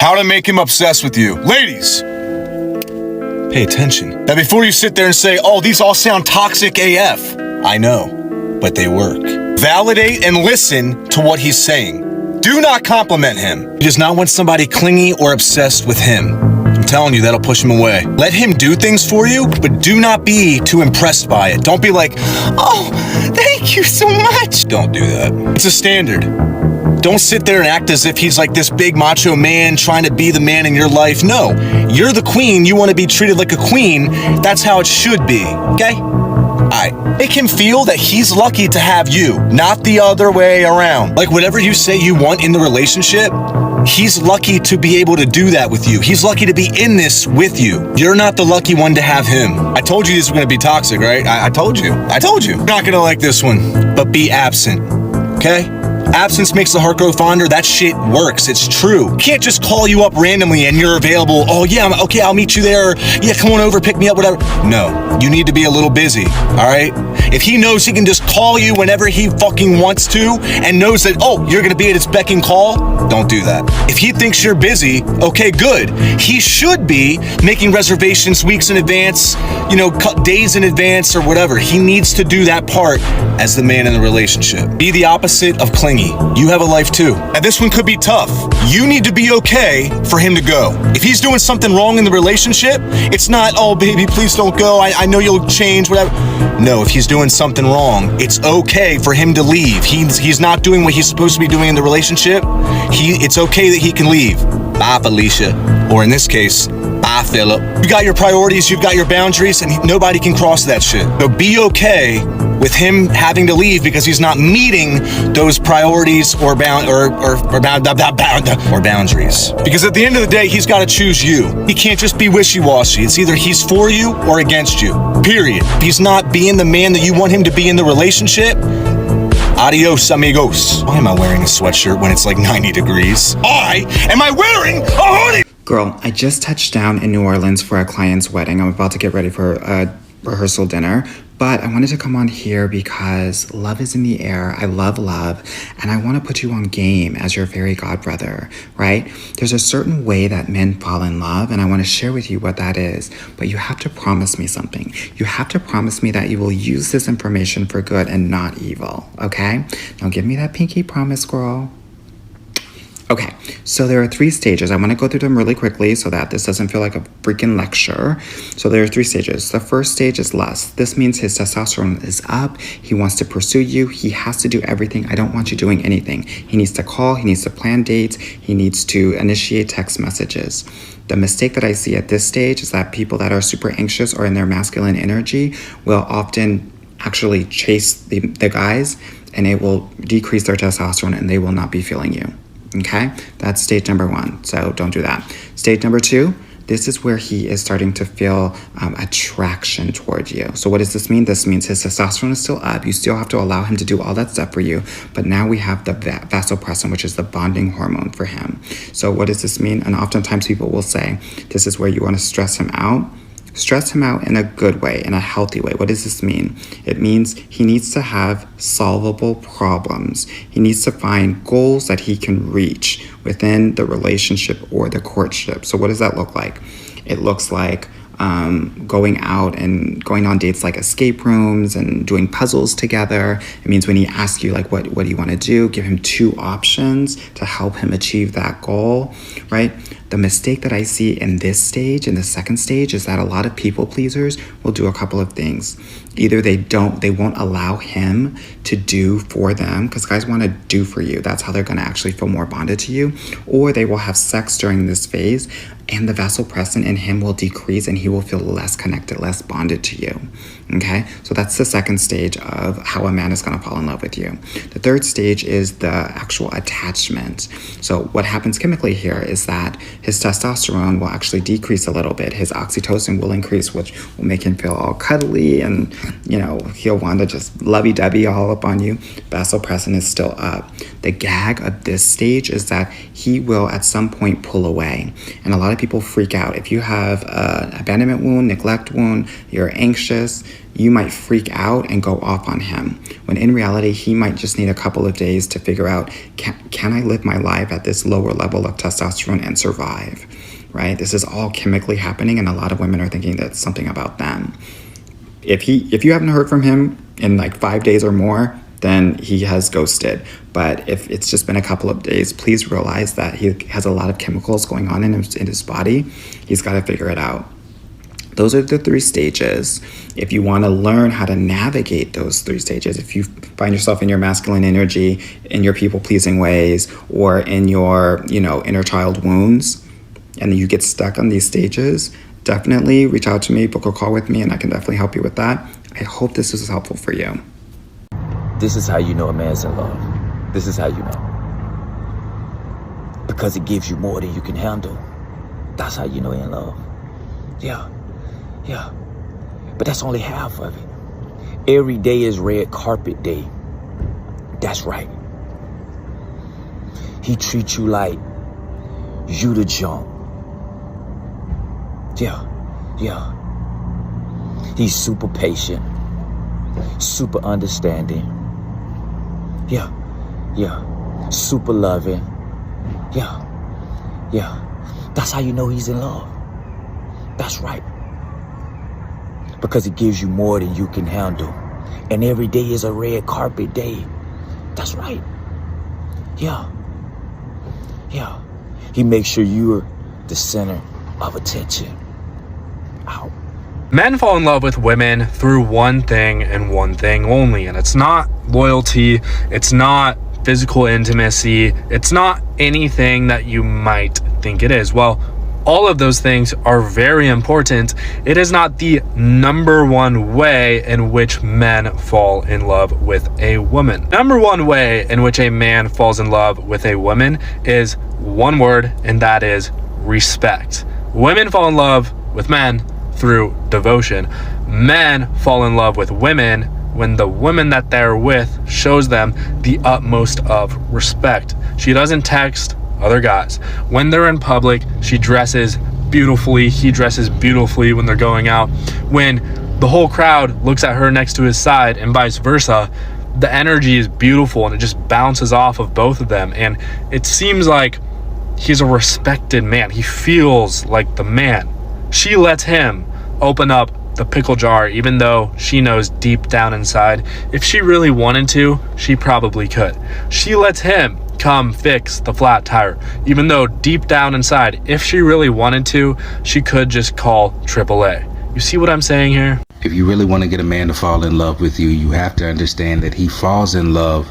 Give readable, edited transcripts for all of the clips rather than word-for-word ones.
How to make him obsessed with you. Ladies, pay attention. Now before you sit there and say, oh, these all sound toxic AF. I know, but they work. Validate and listen to what he's saying. Do not compliment him. He does not want somebody clingy or obsessed with him. I'm telling you, that'll push him away. Let him do things for you, but do not be too impressed by it. Don't be like, oh, thank you so much. Don't do that. It's a standard. Don't sit there and act as if he's like this big macho man trying to be the man in your life. No, you're the queen. You want to be treated like a queen. That's how it should be, okay? Alright, make him feel that he's lucky to have you, not the other way around. Like whatever you say you want in the relationship, he's lucky to be able to do that with you. He's lucky to be in this with you. You're not the lucky one to have him. I told you this was going to be toxic, right? I told you. You're not going to like this one, but be absent, okay? Absence makes the heart grow fonder. That shit works. It's true. Can't just call you up randomly and you're available. Oh yeah, okay, I'll meet you there. Yeah, come on over, pick me up, whatever. No, you need to be a little busy, all right? If he knows he can just call you whenever he fucking wants to and knows that, oh, you're gonna be at his beck and call, don't do that. If he thinks you're busy, okay, good. He should be making reservations weeks in advance, days in advance or whatever. He needs to do that part as the man in the relationship. Be the opposite of clingy. You have a life too. And this one could be tough. You need to be okay for him to go. If he's doing something wrong in the relationship, it's not, oh baby, please don't go. I know you'll change, whatever. No, if he's doing something wrong, it's okay for him to leave. He's not doing what he's supposed to be doing in the relationship. It's okay that he can leave. Bye, Felicia. Or in this case, bye, Philip. You got your priorities, you've got your boundaries, and nobody can cross that shit. So be okay with him having to leave because he's not meeting those priorities or boundaries. Because at the end of the day, he's got to choose you. He can't just be wishy-washy. It's either he's for you or against you. Period. If he's not being the man that you want him to be in the relationship, adios, amigos. Why am I wearing a sweatshirt when it's like 90 degrees? Am I wearing a hoodie? Girl, I just touched down in New Orleans for a client's wedding. I'm about to get ready for a rehearsal dinner, but I wanted to come on here because love is in the air. I love love, and I want to put you on game as your fairy godbrother, right? There's a certain way that men fall in love, and I want to share with you what that is, but you have to promise me something. You have to promise me that you will use this information for good and not evil, okay? Now give me that pinky promise, girl. Okay, so there are 3 stages. I want to go through them really quickly so that this doesn't feel like a freaking lecture. So there are 3 stages. The first stage is lust. This means his testosterone is up. He wants to pursue you. He has to do everything. I don't want you doing anything. He needs to call. He needs to plan dates. He needs to initiate text messages. The mistake that I see at this stage is that people that are super anxious or in their masculine energy will often actually chase the guys, and it will decrease their testosterone and they will not be feeling you. Okay, that's stage number 1. So don't do that. Stage number 2, this is where he is starting to feel attraction toward you. So what does this mean? This means his testosterone is still up. You still have to allow him to do all that stuff for you. But now we have the vasopressin, which is the bonding hormone for him. So what does this mean? And oftentimes people will say, this is where you want to stress him out. Stress him out in a good way, in a healthy way. What does this mean? It means he needs to have solvable problems. He needs to find goals that he can reach within the relationship or the courtship. So what does that look like? It looks like going out and going on dates like escape rooms and doing puzzles together. It means when he asks you, like, what do you want to do? Give him 2 options to help him achieve that goal, right? The mistake that I see in this stage, in the second stage, is that a lot of people pleasers will do a couple of things. Either they won't allow him to do for them, because guys want to do for you. That's how they're going to actually feel more bonded to you. Or they will have sex during this phase, and the vasopressin in him will decrease, and he will feel less connected, less bonded to you. Okay, so that's the second stage of how a man is going to fall in love with you. The third stage is the actual attachment. So what happens chemically here is that his testosterone will actually decrease a little bit. His oxytocin will increase, which will make him feel all cuddly and he'll want to just lovey-dovey all up on you. Vasopressin is still up. The gag of this stage is that he will at some point pull away. And a lot of people freak out. If you have an abandonment wound, neglect wound, you're anxious, you might freak out and go off on him. When in reality, he might just need a couple of days to figure out, can I live my life at this lower level of testosterone and survive, right? This is all chemically happening, and a lot of women are thinking that's something about them. If you haven't heard from him in like 5 days or more, then he has ghosted. But if it's just been a couple of days, please realize that he has a lot of chemicals going on in his body. He's got to figure it out. Those are the 3 stages. If you want to learn how to navigate those 3 stages, if you find yourself in your masculine energy, in your people-pleasing ways, or in your, inner child wounds, and you get stuck on these stages, definitely reach out to me, book a call with me, and I can definitely help you with that. I hope this was helpful for you. This is how you know a man's in love. This is how you know. Because it gives you more than you can handle. That's how you know you're in love. Yeah. But that's only half of it. Every day is red carpet day. That's right. He treats you like you the junk. Yeah. He's super patient, super understanding. Yeah. Super loving. Yeah. That's how you know he's in love. That's right. Because it gives you more than you can handle. And every day is a red carpet day. That's right. Yeah. He makes sure you're the center of attention. Ow. Men fall in love with women through one thing and one thing only, and it's not loyalty, it's not physical intimacy, it's not anything that you might think it is. Well, all of those things are very important. It is not the number one way in which men fall in love with a woman. Number one way in which a man falls in love with a woman is one word, and that is respect. Women fall in love with men through devotion. Men fall in love with women when the woman that they're with shows them the utmost of respect. She doesn't text other guys. When they're in public, she dresses beautifully. He dresses beautifully when they're going out. When the whole crowd looks at her next to his side and vice versa, the energy is beautiful and it just bounces off of both of them. And it seems like he's a respected man. He feels like the man. She lets him open up the pickle jar, even though she knows deep down inside, if she really wanted to, she probably could. She lets him come fix the flat tire, even though deep down inside, if she really wanted to, she could just call AAA. You see what I'm saying here? If you really want to get a man to fall in love with you, you have to understand that he falls in love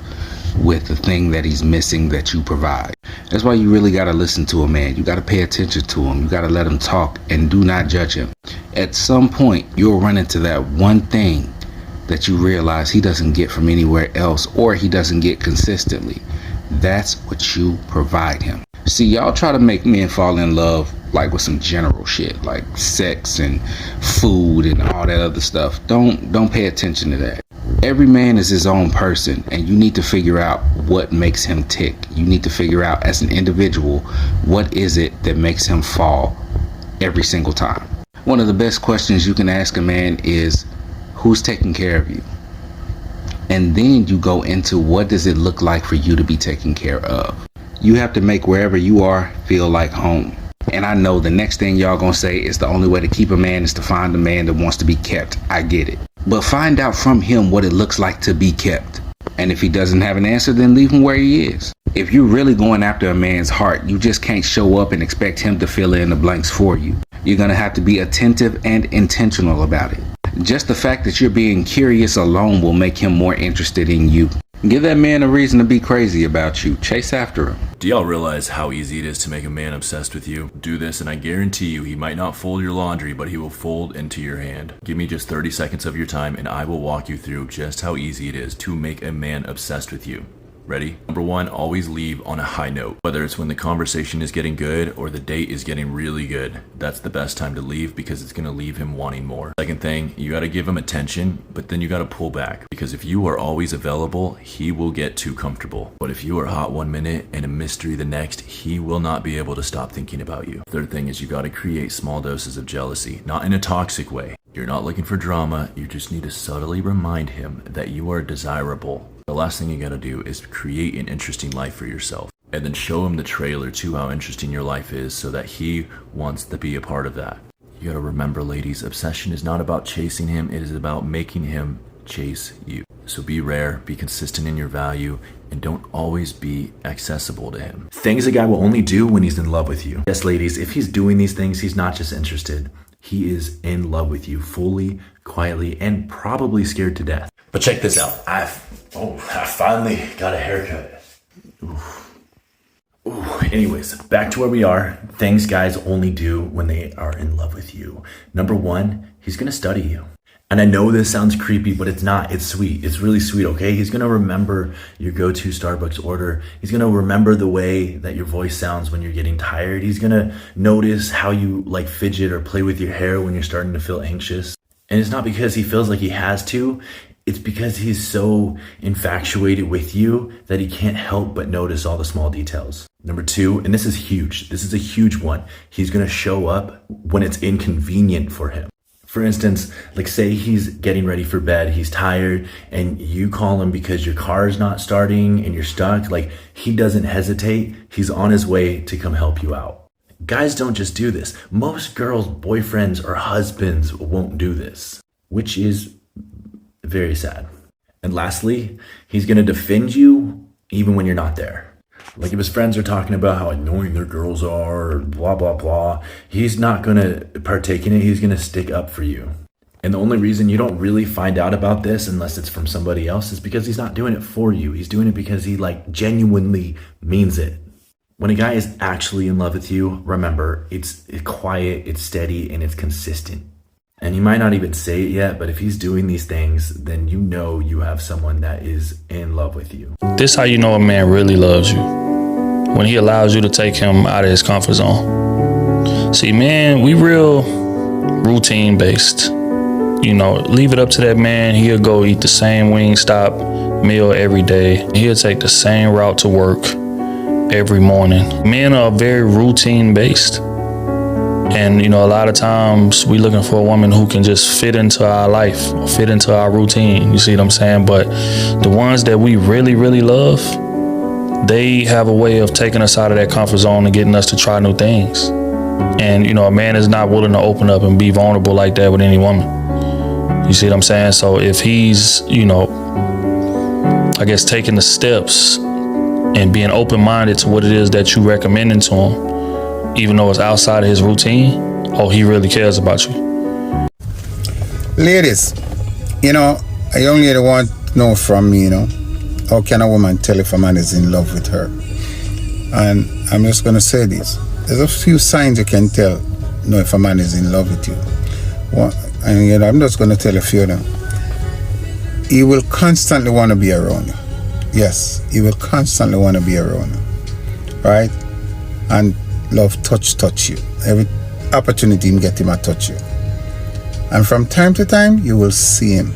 with the thing that he's missing that you provide. That's why you really got to listen to a man. You got to pay attention to him. You got to let him talk and do not judge him. At some point, you'll run into that one thing that you realize he doesn't get from anywhere else, or he doesn't get consistently. That's what you provide him. See, y'all try to make men fall in love like with some general shit, like sex and food and all that other stuff. Don't pay attention to that. Every man is his own person, and you need to figure out what makes him tick. You need to figure out as an individual, what is it that makes him fall every single time. One of the best questions you can ask a man is, who's taking care of you? And then you go into, what does it look like for you to be taken care of? You have to make wherever you are feel like home. And I know the next thing y'all gonna say is the only way to keep a man is to find a man that wants to be kept. I get it. But find out from him what it looks like to be kept. And if he doesn't have an answer, then leave him where he is. If you're really going after a man's heart, you just can't show up and expect him to fill in the blanks for you. You're gonna have to be attentive and intentional about it. Just the fact that you're being curious alone will make him more interested in you. Give that man a reason to be crazy about you. Chase after him. Do y'all realize how easy it is to make a man obsessed with you? Do this and I guarantee you he might not fold your laundry, but he will fold into your hand. Give me just 30 seconds of your time and I will walk you through just how easy it is to make a man obsessed with you. Ready? Number 1, always leave on a high note. Whether it's when the conversation is getting good or the date is getting really good, that's the best time to leave because it's gonna leave him wanting more. Second thing, you gotta give him attention, but then you gotta pull back because if you are always available, he will get too comfortable. But if you are hot one minute and a mystery the next, he will not be able to stop thinking about you. Third thing is you gotta create small doses of jealousy, not in a toxic way. You're not looking for drama, you just need to subtly remind him that you are desirable. The last thing you gotta do is create an interesting life for yourself and then show him the trailer to how interesting your life is so that he wants to be a part of that. You gotta remember, ladies, obsession is not about chasing him, it is about making him chase you. So be rare, be consistent in your value, and don't always be accessible to him. Things a guy will only do when he's in love with you. Yes, ladies, if he's doing these things, he's not just interested. He is in love with you fully, quietly, and probably scared to death. But check this out. I finally got a haircut. Anyways, back to where we are. Things guys only do when they are in love with you. Number 1, he's gonna study you. And I know this sounds creepy, but it's not. It's sweet. It's really sweet, okay? He's gonna remember your go-to Starbucks order. He's gonna remember the way that your voice sounds when you're getting tired. He's gonna notice how you like fidget or play with your hair when you're starting to feel anxious. And it's not because he feels like he has to. It's because he's so infatuated with you that he can't help but notice all the small details. Number 2, and this is huge. This is a huge one. He's gonna show up when it's inconvenient for him. For instance, like say he's getting ready for bed, he's tired, and you call him because your car is not starting and you're stuck. Like, he doesn't hesitate. He's on his way to come help you out. Guys don't just do this. Most girls' boyfriends or husbands won't do this, which is very sad. And lastly, he's gonna defend you even when you're not there. Like if his friends are talking about how annoying their girls are, or blah, blah, blah, he's not gonna partake in it. He's gonna stick up for you. And the only reason you don't really find out about this unless it's from somebody else is because he's not doing it for you. He's doing it because he like genuinely means it. When a guy is actually in love with you, remember, it's quiet, it's steady, and it's consistent. And he might not even say it yet, but if he's doing these things, then you know you have someone that is in love with you. This how you know a man really loves you. When he allows you to take him out of his comfort zone. See, man, we real routine based. You know, leave it up to that man. He'll go eat the same Wingstop meal every day. He'll take the same route to work every morning. Men are very routine based. And, you know, a lot of times we looking for a woman who can just fit into our life or fit into our routine. You see what I'm saying? But the ones that we really, really love, they have a way of taking us out of that comfort zone and getting us to try new things. And, you know, a man is not willing to open up and be vulnerable like that with any woman. You see what I'm saying? So if he's, you know, I guess taking the steps and being open-minded to what it is that you recommending to him, even though it's outside of his routine, oh, he really cares about you. Ladies, you know, a young lady want to know from me, you know, how can a woman tell if a man is in love with her? And I'm just going to say this. There's a few signs you can tell, you know, if a man is in love with you. Well, and, you know, I'm just going to tell a few of them. He will constantly want to be around you. Yes, he will constantly want to be around you. Right? And love touch you. Every opportunity him get him to touch you. And from time to time, you will see him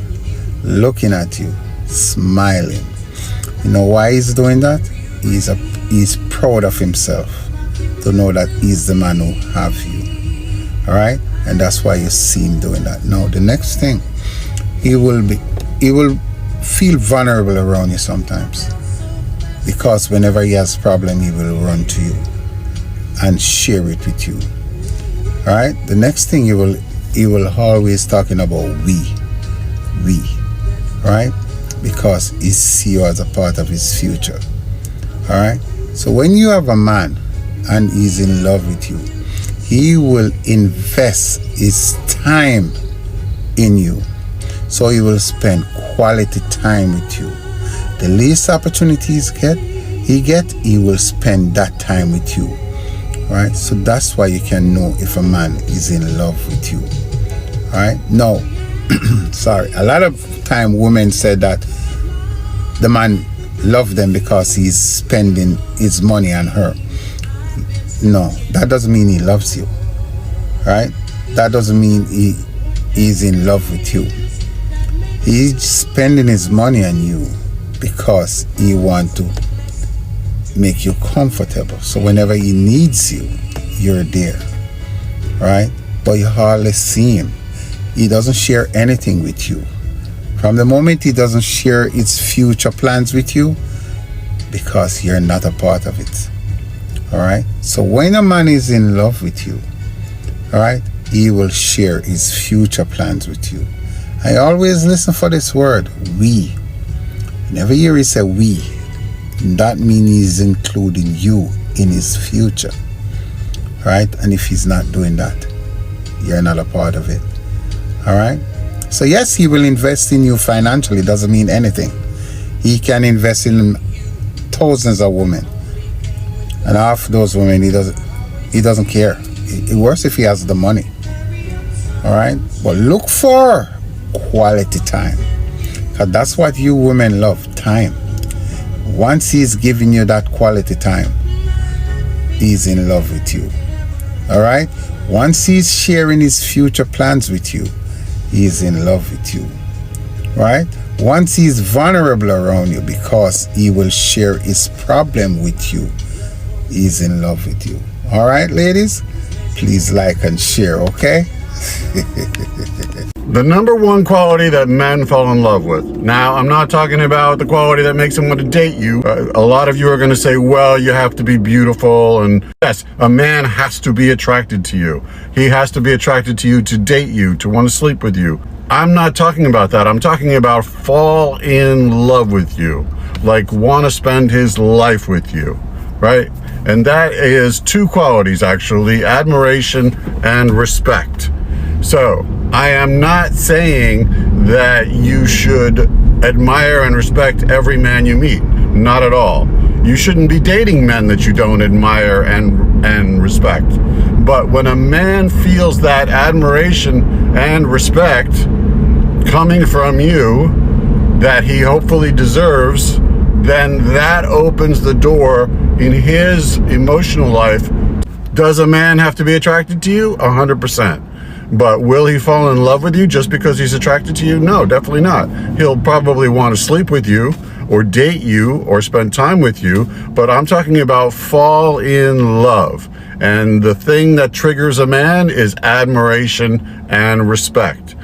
looking at you, smiling. You know why he's doing that? He's proud of himself to know that he's the man who have you. All right? And that's why you see him doing that. Now, the next thing, he will feel vulnerable around you sometimes, because whenever he has a problem, he will run to you and share it with you. All right? The next thing, he will always talking about we, right? Because he see you as a part of his future. All right? So when you have a man and he's in love with you, he will invest his time in you. So he will spend quality time with you. The least opportunities he will spend that time with you. Right? So that's why you can know if a man is in love with you. Right? No, sorry. A lot of time women said that the man love them because he's spending his money on her. No, that doesn't mean he loves you, right? That doesn't mean he's in love with you. He's spending his money on you because he wants to make you comfortable. So whenever he needs you, you're there, right? But you hardly see him. He doesn't share anything with you. From the moment he doesn't share his future plans with you, because you're not a part of it. All right? So when a man is in love with you, all right, he will share his future plans with you. I always listen for this word, we. Whenever you hear he say we, that means he's including you in his future. All right? And if he's not doing that, you're not a part of it. All right? So yes, he will invest in you financially. Doesn't mean anything. He can invest in thousands of women, and half those women he doesn't care. It works if he has the money. All right, but look for quality time, because that's what you women love, time. Once he's giving you that quality time, he's in love with you. All right, once he's sharing his future plans with you, he's in love with you, right? Once he's vulnerable around you because he will share his problem with you, he's in love with you. All right, ladies? Please like and share, okay? The number one quality that men fall in love with. Now, I'm not talking about the quality that makes them want to date you. A lot of you are going to say, well, you have to be beautiful. And yes, a man has to be attracted to you. He has to be attracted to you to date you, to want to sleep with you. I'm not talking about that. I'm talking about fall in love with you, like want to spend his life with you, right? And that is two qualities, actually, admiration and respect. So I am not saying that you should admire and respect every man you meet. Not at all. You shouldn't be dating men that you don't admire and respect. But when a man feels that admiration and respect coming from you that he hopefully deserves, then that opens the door in his emotional life. Does a man have to be attracted to you? 100%. But will he fall in love with you just because he's attracted to you? No, definitely not. He'll probably want to sleep with you or date you or spend time with you, but I'm talking about fall in love. And the thing that triggers a man is admiration and respect.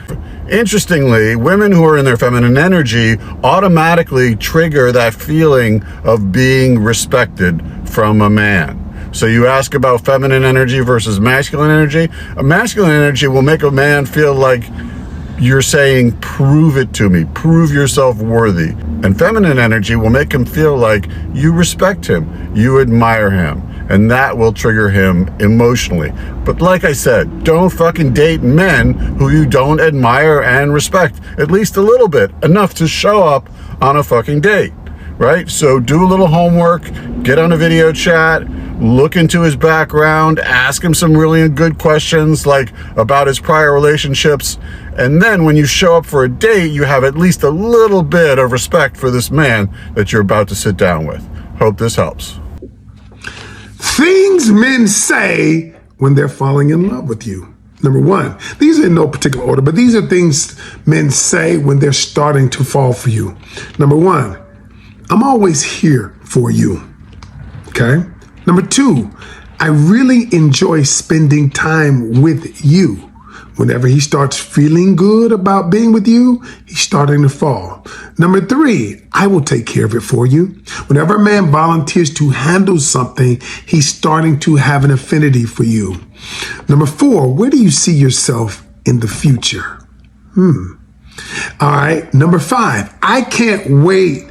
Interestingly, women who are in their feminine energy automatically trigger that feeling of being respected from a man. So you ask about feminine energy versus masculine energy. A masculine energy will make a man feel like you're saying, prove it to me, prove yourself worthy. And feminine energy will make him feel like you respect him, you admire him, and that will trigger him emotionally. But like I said, don't fucking date men who you don't admire and respect, at least a little bit, enough to show up on a fucking date, right? So do a little homework, get on a video chat, look into his background, ask him some really good questions like about his prior relationships, and then when you show up for a date, you have at least a little bit of respect for this man that you're about to sit down with. Hope this helps. Things men say when they're falling in love with you. Number one, these are in no particular order, but these are things men say when they're starting to fall for you. Number one, I'm always here for you. Okay? Number two, I really enjoy spending time with you. Whenever he starts feeling good about being with you, he's starting to fall. Number three, I will take care of it for you. Whenever a man volunteers to handle something, he's starting to have an affinity for you. Number four, where do you see yourself in the future? All right. Number five, I can't wait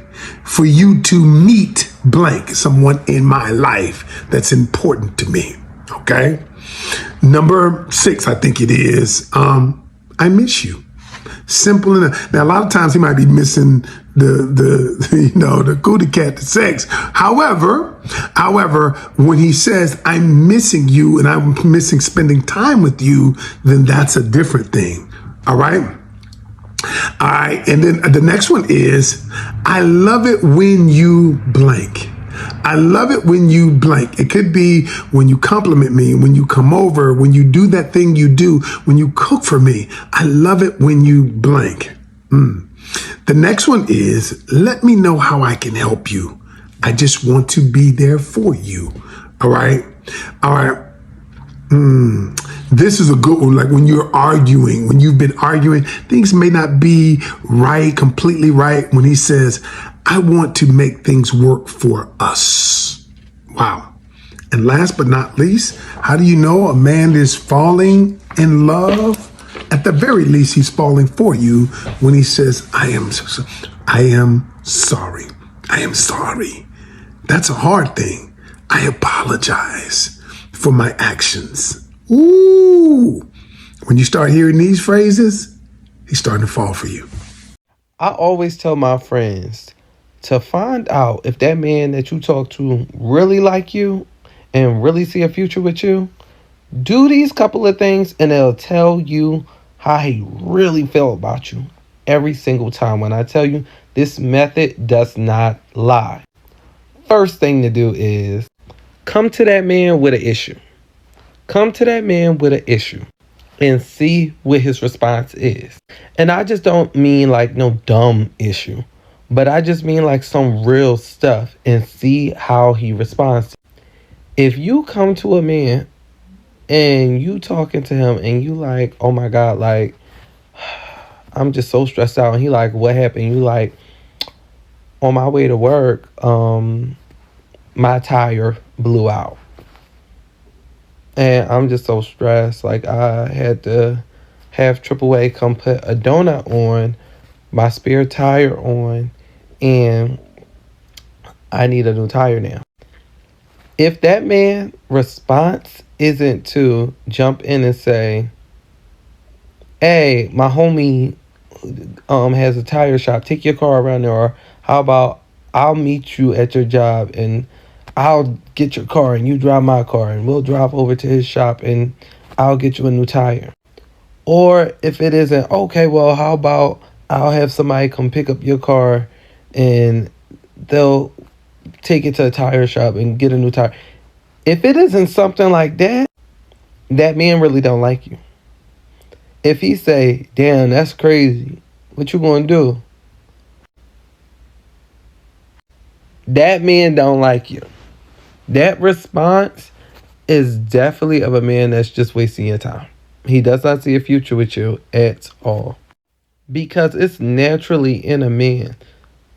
for you to meet blank, someone in my life that's important to me. Okay. Number six, I think it is, I miss you. Simple enough. Now, a lot of times he might be missing the cootie cat, the sex. However, when he says, I'm missing you and I'm missing spending time with you, then that's a different thing. All right. All right. And then the next one is, I love it when you blank. I love it when you blank. It could be when you compliment me, when you come over, when you do that thing you do, when you cook for me. I love it when you blank. The next one is, let me know how I can help you. I just want to be there for you. All right. All right. This is a good one. Like when you're arguing, when you've been arguing, things may not be right, completely right. When he says, I want to make things work for us. Wow. And last but not least, how do you know a man is falling in love? At the very least, he's falling for you when he says, I am sorry. I am sorry. That's a hard thing. I apologize for my actions. Ooh. When you start hearing these phrases, he's starting to fall for you. I always tell my friends to find out if that man that you talk to really like you and really see a future with you. Do these couple of things and it'll tell you how he really felt about you every single time. When I tell you, this method does not lie. First thing to do is come to that man with an issue. Come to that man with an issue and see what his response is. And I just don't mean like no dumb issue, but I just mean like some real stuff and see how he responds. If you come to a man and you talking to him and you like, oh my God, like, I'm just so stressed out. And he like, what happened? You like, on my way to work, my tire blew out. And I'm just so stressed. Like, I had to have AAA come put a donut on my spare tire on, and I need a new tire now. If that man response isn't to jump in and say, hey, my homie has a tire shop, take your car around there, or how about I'll meet you at your job and I'll get your car and you drive my car and we'll drive over to his shop and I'll get you a new tire. Or if it isn't, okay, well, how about I'll have somebody come pick up your car and they'll take it to a tire shop and get a new tire. If it isn't something like that, that man really don't like you. If he say, damn, that's crazy, what you gonna do? That man don't like you. That response is definitely of a man that's just wasting your time. He does not see a future with you at all. Because it's naturally in a man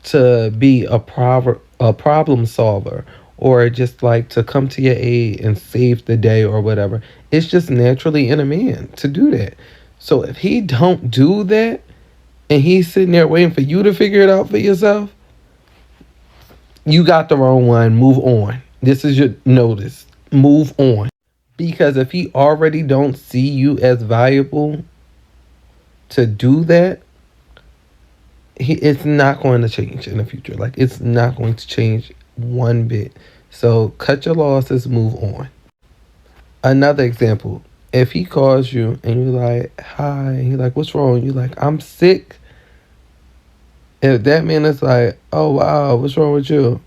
to be a problem solver, or just like to come to your aid and save the day or whatever. It's just naturally in a man to do that. So if he don't do that and he's sitting there waiting for you to figure it out for yourself, you got the wrong one. Move on. This is your notice. Move on. Because if he already don't see you as valuable to do that, it's not going to change in the future. Like, it's not going to change one bit. So cut your losses, move on. Another example, if he calls you and you're like, hi, and he's like, what's wrong? You're like, I'm sick. If that man is like, oh, wow, what's wrong with you?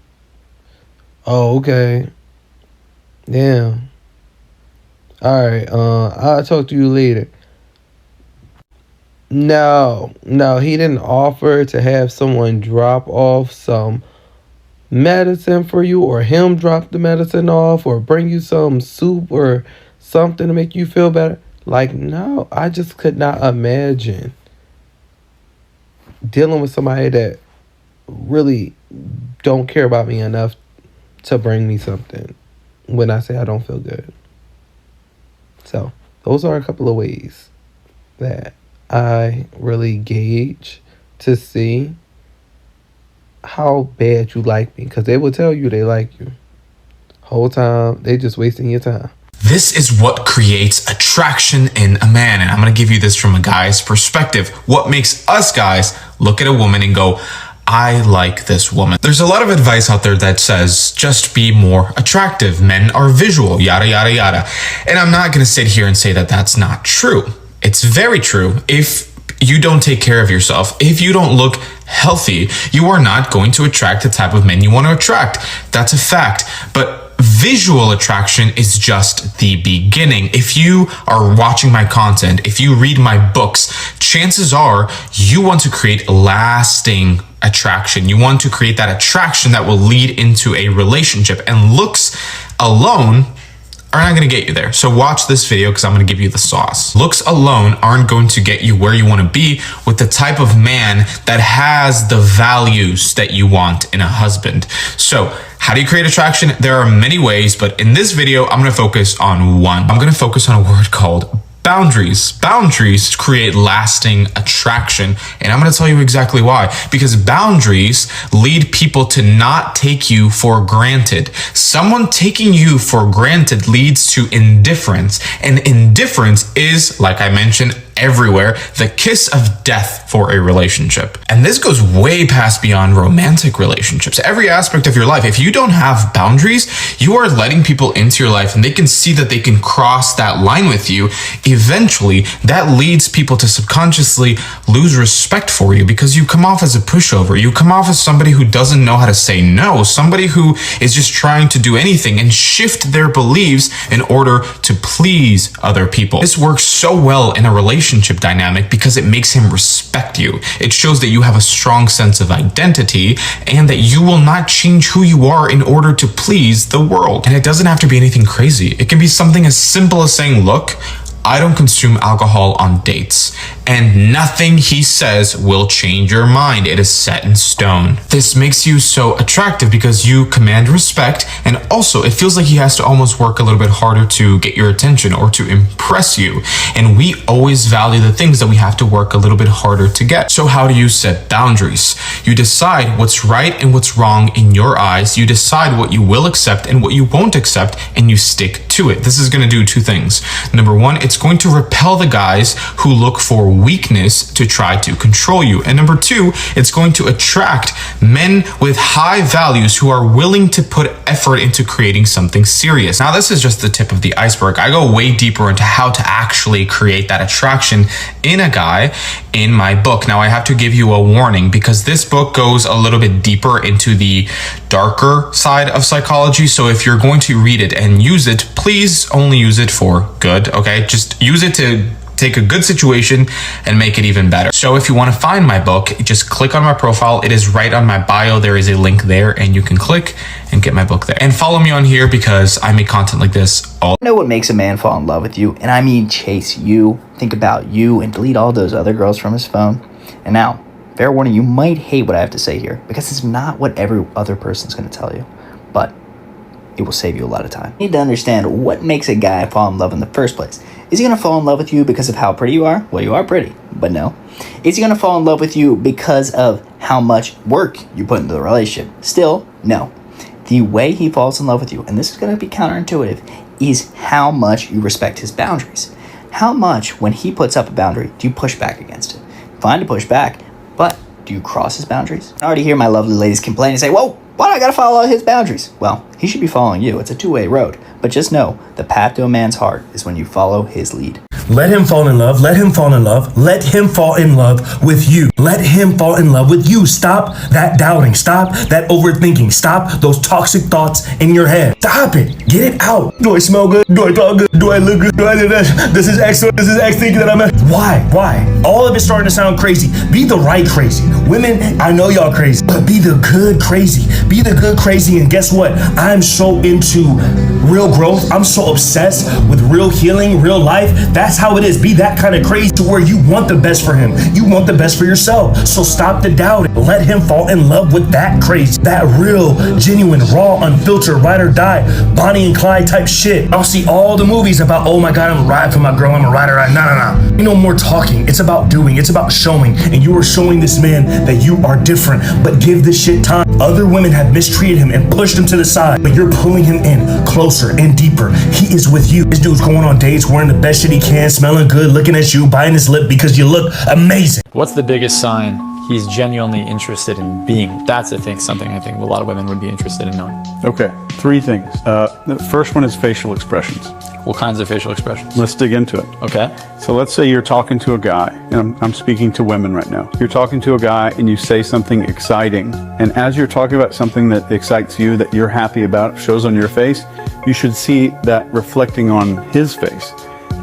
Oh, okay. Damn. All right, I'll talk to you later. No, he didn't offer to have someone drop off some medicine for you, or him drop the medicine off, or bring you some soup or something to make you feel better. Like, no, I just could not imagine dealing with somebody that really don't care about me enough to bring me something when I say I don't feel good. So those are a couple of ways that I really gauge to see how bad you like me, because they will tell you they like you. Whole time, they just wasting your time. This is what creates attraction in a man. And I'm going to give you this from a guy's perspective. What makes us guys look at a woman and go, I like this woman. There's a lot of advice out there that says just be more attractive. Men are visual, yada, yada, yada. And I'm not going to sit here and say that that's not true. It's very true. If if you don't take care of yourself, if you don't look healthy, you are not going to attract the type of men you want to attract. That's a fact. But visual attraction is just the beginning. If you are watching my content, if you read my books, chances are you want to create lasting attraction. You want to create that attraction that will lead into a relationship, and looks alone are not going to get you there. So watch this video because I'm going to give you the sauce. Looks alone aren't going to get you where you want to be with the type of man that has the values that you want in a husband. So how do you create attraction? There are many ways, but in this video, I'm going to focus on one. I'm going to focus on a word called boundaries. Boundaries create lasting attraction, and I'm going to tell you exactly why. Because boundaries lead people to not take you for granted. Someone taking you for granted leads to indifference, and indifference is, like I mentioned, everywhere, the kiss of death for a relationship. And this goes way past beyond romantic relationships. Every aspect of your life, if you don't have boundaries, you are letting people into your life and they can see that they can cross that line with you. Eventually, that leads people to subconsciously lose respect for you because you come off as a pushover. You come off as somebody who doesn't know how to say no, somebody who is just trying to do anything and shift their beliefs in order to please other people. This works so well in a relationship dynamic because it makes him respect you. It shows that you have a strong sense of identity and that you will not change who you are in order to please the world. And it doesn't have to be anything crazy. It can be something as simple as saying, look, I don't consume alcohol on dates, and nothing he says will change your mind. It is set in stone. This makes you so attractive because you command respect, and also it feels like he has to almost work a little bit harder to get your attention or to impress you. And we always value the things that we have to work a little bit harder to get. So how do you set boundaries? You decide what's right and what's wrong in your eyes. You decide what you will accept and what you won't accept, and you stick to it. This is going to do two things. Number one, it's going to repel the guys who look for weakness to try to control you. And number two, it's going to attract men with high values who are willing to put effort into creating something serious. Now, this is just the tip of the iceberg. I go way deeper into how to actually create that attraction in a guy in my book. Now, I have to give you a warning because this book goes a little bit deeper into the darker side of psychology. So if you're going to read it and use it, please only use it for good, okay? Just use it to take a good situation and make it even better. So if you want to find my book, just click on my profile. It is right on my bio. There is a link there and you can click and get my book there. And follow me on here because I make content like this all. Know what makes a man fall in love with you? And I mean chase you, think about you, and delete all those other girls from his phone. And now, fair warning, you might hate what I have to say here because it's not what every other person's going to tell you, but it will save you a lot of time. You need to understand what makes a guy fall in love in the first place. Is he going to fall in love with you because of how pretty you are? Well, you are pretty, but no. Is he going to fall in love with you because of how much work you put into the relationship? Still, no. The way he falls in love with you, and this is going to be counterintuitive, is how much you respect his boundaries. How much, when he puts up a boundary, do you push back against it? Fine to push back, but do you cross his boundaries? I already hear my lovely ladies complain and say, whoa, why do I gotta follow his boundaries? Well, he should be following you. It's a two-way road. But just know, the path to a man's heart is when you follow his lead. Let him fall in love. Let him fall in love. Let him fall in love with you. Let him fall in love with you. Stop that doubting. Stop that overthinking. Stop those toxic thoughts in your head. Stop it. Get it out. Do I smell good? Do I talk good? Do I look good? Do I do this? This is X. This is X thinking that I'm a... Why? All of it's starting to sound crazy. Be the right crazy. Women, I know y'all crazy, but be the good crazy. Be the good crazy, and guess what? I'm so into real growth. I'm so obsessed with real healing, real life. That's how it is. Be that kind of crazy to where you want the best for him. You want the best for yourself. So stop the doubting. Let him fall in love with that crazy, that real, genuine, raw, unfiltered, ride or die, Bonnie and Clyde type shit. I'll see all the movies about, oh my God, I'm a ride for my girl. I'm a ride or die. No. You know, more talking. It's about doing. It's about showing. And you are showing this man that you are different, but give this shit time. Other women have mistreated him and pushed him to the side, but you're pulling him in closer and deeper. He is with you. This dude's going on dates, wearing the best shit he can, smelling good, looking at you, biting his lip because you look amazing. What's the biggest sign he's genuinely interested in being. That's, I think, something I think a lot of women would be interested in knowing. Okay, 3 things. The first one is facial expressions. What kinds of facial expressions? Let's dig into it. Okay. So let's say you're talking to a guy, and I'm speaking to women right now. You're talking to a guy and you say something exciting, and as you're talking about something that excites you, that you're happy about, shows on your face, you should see that reflecting on his face.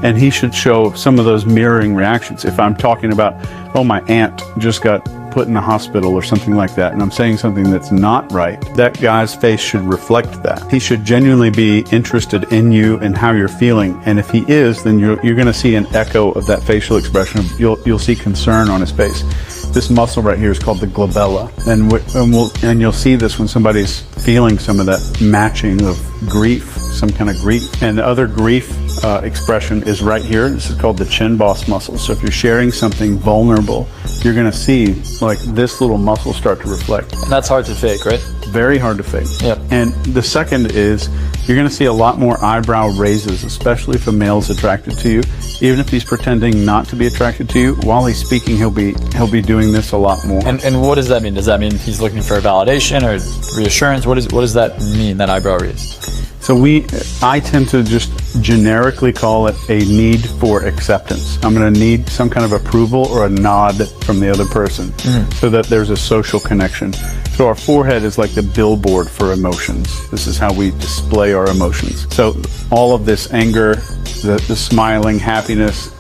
And he should show some of those mirroring reactions. If I'm talking about, oh, my aunt just got put in the hospital or something like that, and I'm saying something that's not right, that guy's face should reflect that. He should genuinely be interested in you and how you're feeling. And if he is, then you're going to see an echo of that facial expression. You'll see concern on his face. This muscle right here is called the glabella, and you'll see this when somebody's feeling some of that matching of grief, some kind of grief. And the other grief expression is right here. This is called the chin boss muscle. So if you're sharing something vulnerable, you're going to see like this little muscle start to reflect. And that's hard to fake, right? Very hard to fake. Yep. And the second is you're going to see a lot more eyebrow raises, especially if a male's attracted to you. Even if he's pretending not to be attracted to you, while he's speaking, he'll be doing this a lot more. And what does that mean? Does that mean he's looking for validation or reassurance? What does that mean, that eyebrow raise? So I tend to just generically call it a need for acceptance. I'm going to need some kind of approval or a nod from the other person so that there's a social connection. So our forehead is like the billboard for emotions. This is how we display our emotions. So all of this anger, the smiling, happiness,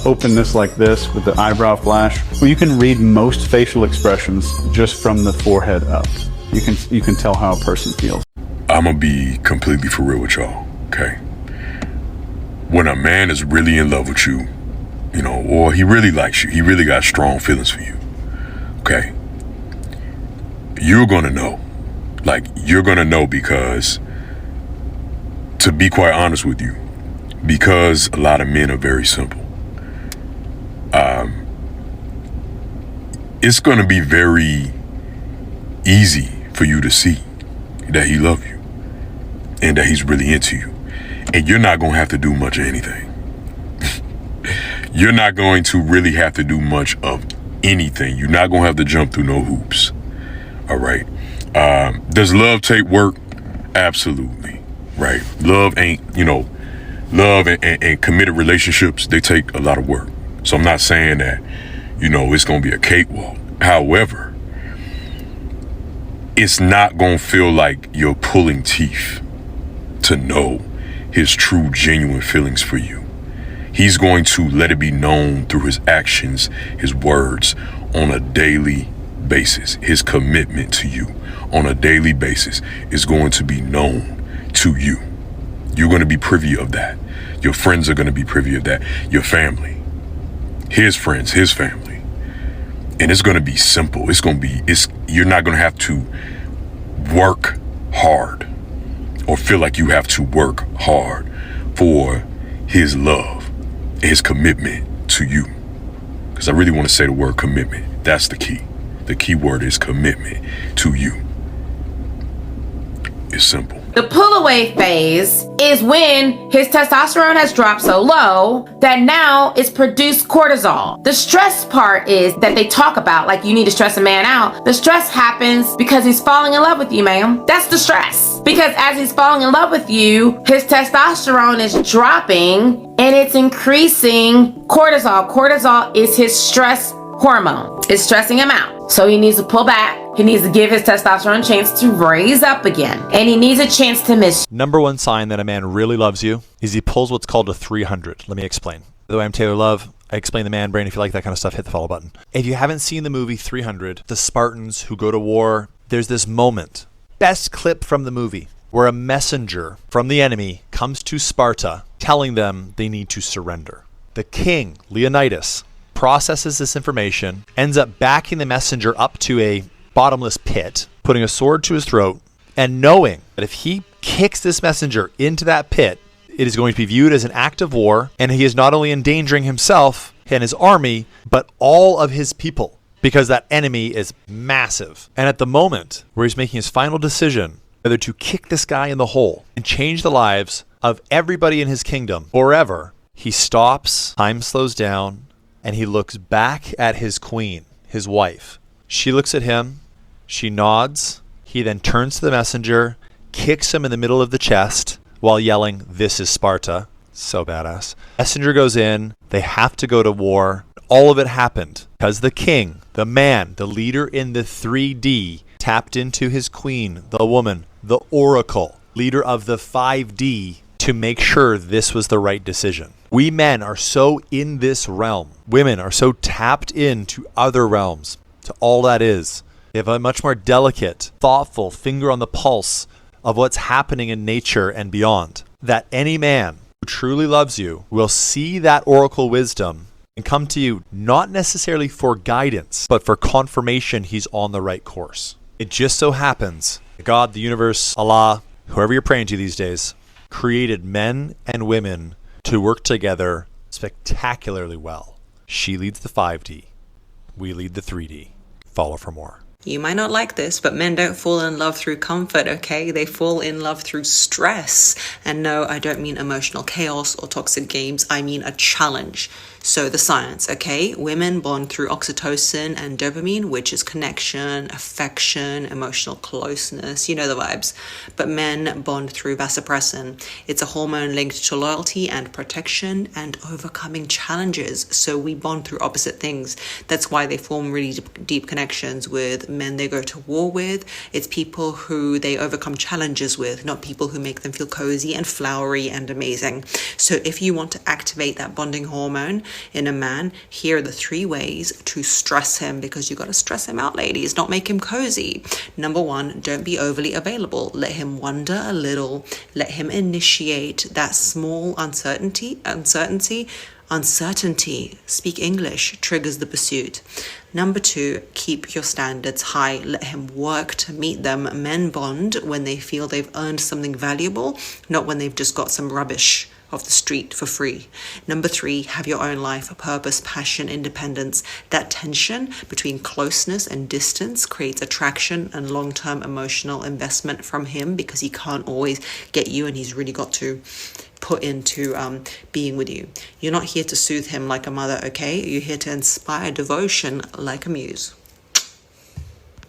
openness like this with the eyebrow flash. Well, you can read most facial expressions just from the forehead up. You can tell how a person feels. I'm gonna be completely for real with y'all, okay? When a man is really in love with you, you know, or he really likes you, he really got strong feelings for you, okay? You're gonna know. Like, you're gonna know because, to be quite honest with you, because a lot of men are very simple, it's gonna be very easy for you to see that he loves you and that he's really into you, and you're not gonna have to do much of anything. You're not going to really have to do much of anything. You're not gonna have to jump through no hoops. All right. Does love take work? Absolutely. Right. Love ain't, love and committed relationships, they take a lot of work. So I'm not saying that, it's gonna be a cakewalk. However, it's not gonna feel like you're pulling teeth to know his true, genuine feelings for you. He's going to let it be known through his actions, his words on a daily basis. His commitment to you on a daily basis is going to be known to you. You're going to be privy of that. Your friends are going to be privy of that. Your family, his friends, his family. And it's going to be simple. You're not going to have to work hard or feel like you have to work hard for his love, his commitment to you. Because I really want to say the word commitment. That's the key. The key word is commitment to you. It's simple. The pull away phase is when his testosterone has dropped so low that now it's produced cortisol. The stress part is that they talk about, like, you need to stress a man out. The stress happens because he's falling in love with you, ma'am. That's the stress. Because as he's falling in love with you, his testosterone is dropping and it's increasing cortisol. Cortisol is his stress hormone. It's stressing him out. So he needs to pull back. He needs to give his testosterone a chance to raise up again. And he needs a chance to miss. Number one sign that a man really loves you is he pulls what's called a 300. Let me explain. By the way, I'm Taylor Love. I explain the man brain. If you like that kind of stuff, hit the follow button. If you haven't seen the movie 300, the Spartans who go to war, there's this moment, best clip from the movie, where a messenger from the enemy comes to Sparta telling them they need to surrender. The king, Leonidas, processes this information, ends up backing the messenger up to a bottomless pit, putting a sword to his throat, and knowing that if he kicks this messenger into that pit, it is going to be viewed as an act of war, and he is not only endangering himself and his army, but all of his people, because that enemy is massive. And at the moment where he's making his final decision, whether to kick this guy in the hole and change the lives of everybody in his kingdom forever, he stops, time slows down, and he looks back at his queen, his wife, She looks at him, she nods, he then turns to the messenger, kicks him in the middle of the chest while yelling, "This is Sparta." So badass. Messenger goes in, they have to go to war. All of it happened because the king, the man, the leader in the 3D, tapped into his queen, the woman, the oracle, leader of the 5D, to make sure this was the right decision. We men are so in this realm. Women are so tapped into other realms, to all that is. They have a much more delicate, thoughtful finger on the pulse of what's happening in nature and beyond. That any man who truly loves you will see that oracle wisdom and come to you not necessarily for guidance, but for confirmation he's on the right course. It just so happens that God, the universe, Allah, whoever you're praying to these days, created men and women to work together spectacularly well. She leads the 5D. We lead the 3D. Follow for more. You might not like this, but men don't fall in love through comfort, okay? They fall in love through stress. And no, I don't mean emotional chaos or toxic games. I mean a challenge. So the science, okay? Women bond through oxytocin and dopamine, which is connection, affection, emotional closeness, you know the vibes. But men bond through vasopressin. It's a hormone linked to loyalty and protection and overcoming challenges. So we bond through opposite things. That's why they form really deep connections with men they go to war with. It's people who they overcome challenges with, not people who make them feel cozy and flowery and amazing. So if you want to activate that bonding hormone in a man, here are the 3 ways to stress him, because you got to stress him out, ladies, not make him cozy. Number 1, don't be overly available. Let him wonder a little. Let him initiate that small uncertainty. Speak English, triggers the pursuit. Number 2, keep your standards high. Let him work to meet them. Men bond when they feel they've earned something valuable, not when they've just got some rubbish off the street for free. Number 3, have your own life, purpose, passion, independence. That tension between closeness and distance creates attraction and long-term emotional investment from him, because he can't always get you and he's really got to put into being with you. You're not here to soothe him like a mother, okay? You're here to inspire devotion like a muse.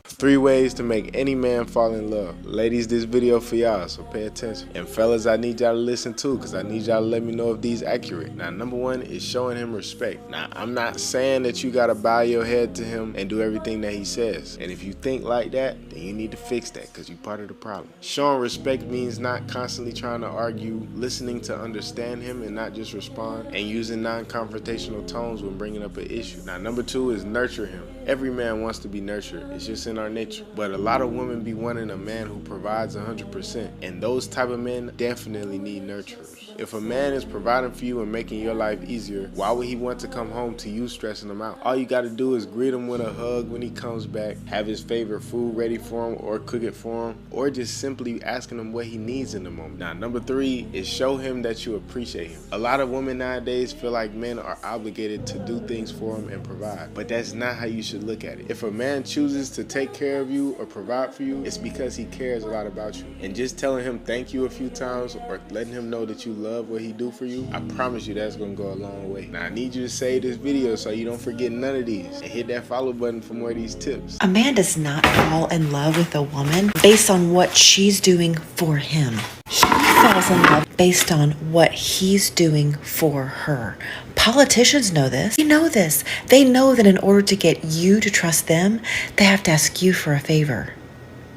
3 ways to make any man fall in love. Ladies, this video for y'all, so pay attention. And fellas, I need y'all to listen too, because I need y'all to let me know if these accurate. Now, number 1 is showing him respect. Now, I'm not saying that you gotta bow your head to him and do everything that he says. And if you think like that, then you need to fix that, because you're part of the problem. Showing respect means not constantly trying to argue, listening to understand him and not just respond, and using non-confrontational tones when bringing up an issue. Now, number 2 is nurture him. Every man wants to be nurtured. It's just in our nature. But a lot of women be wanting a man who provides 100%. And those type of men definitely need nurturers. If a man is providing for you and making your life easier, why would he want to come home to you stressing him out? All you got to do is greet him with a hug when he comes back, have his favorite food ready for him or cook it for him, or just simply asking him what he needs in the moment. Now, number 3 is show him that you appreciate him. A lot of women nowadays feel like men are obligated to do things for them and provide, but that's not how you should look at it. If a man chooses to take care of you or provide for you, it's because he cares a lot about you. And just telling him thank you a few times or letting him know that you love what he do for you, I promise you that's gonna go a long way. Now, I need you to save this video so you don't forget none of these, and hit that follow button for more of these tips. A man does not fall in love with a woman based on what she's doing for him. He falls in love based on what he's doing for her. Politicians know this. They know this. They know that in order to get you to trust them, they have to ask you for a favor.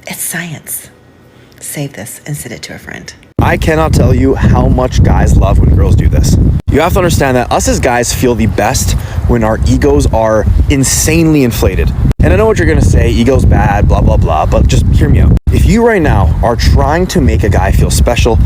It's science. Save this and send it to a friend. I cannot tell you how much guys love when girls do this. You have to understand that us as guys feel the best when our egos are insanely inflated. And I know what you're gonna say, ego's bad, blah, blah, blah, but just hear me out. If you right now are trying to make a guy feel special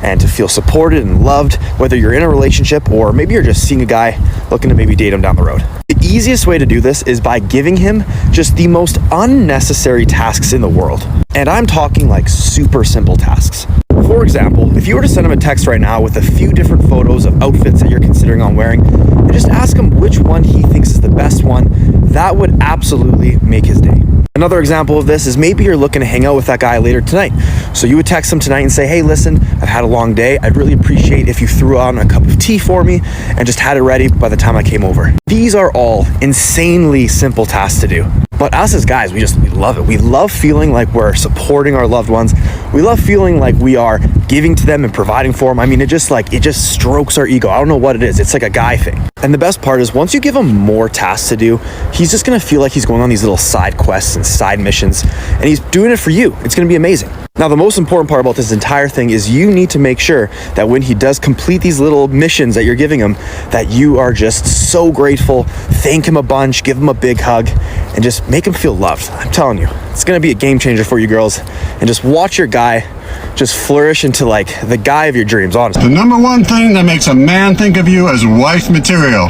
and to feel supported and loved, whether you're in a relationship or maybe you're just seeing a guy looking to maybe date him down the road, the easiest way to do this is by giving him just the most unnecessary tasks in the world. And I'm talking like super simple tasks. For example, if you were to send him a text right now with a few different photos of outfits that you're considering on wearing, and just ask him which one he thinks is the best one, that would absolutely make his day. Another example of this is maybe you're looking to hang out with that guy later tonight. So you would text him tonight and say, hey, listen, I've had a long day. I'd really appreciate if you threw on a cup of tea for me and just had it ready by the time I came over. These are all insanely simple tasks to do. But us as guys, we love it. We love feeling like we're supporting our loved ones. We love feeling like we are giving to them and providing for them. I mean, it just strokes our ego. I don't know what it is. It's like a guy thing. And the best part is once you give him more tasks to do, he's just gonna feel like he's going on these little side quests and side missions, and he's doing it for you. It's gonna be amazing. Now, the most important part about this entire thing is you need to make sure that when he does complete these little missions that you're giving him, that you are just so grateful, thank him a bunch, give him a big hug, and just make him feel loved. I'm telling you, it's gonna be a game changer for you girls. And just watch your guy just flourish into like the guy of your dreams, honestly. The number one thing that makes a man think of you as wife material.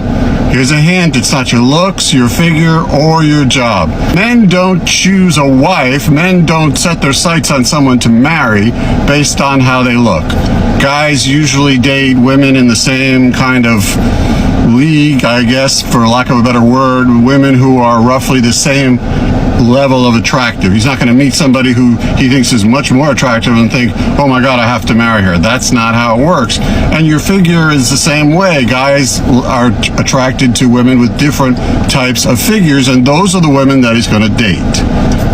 Here's a hint, it's not your looks, your figure, or your job. Men don't choose a wife, men don't set their sights on someone to marry based on how they look. Guys usually date women in the same kind of league, I guess, for lack of a better word, women who are roughly the same level of attractive. He's not going to meet somebody who he thinks is much more attractive and think, oh my God, I have to marry her. That's not how it works. And your figure is the same way. Guys are attracted to women with different types of figures, and those are the women that he's going to date,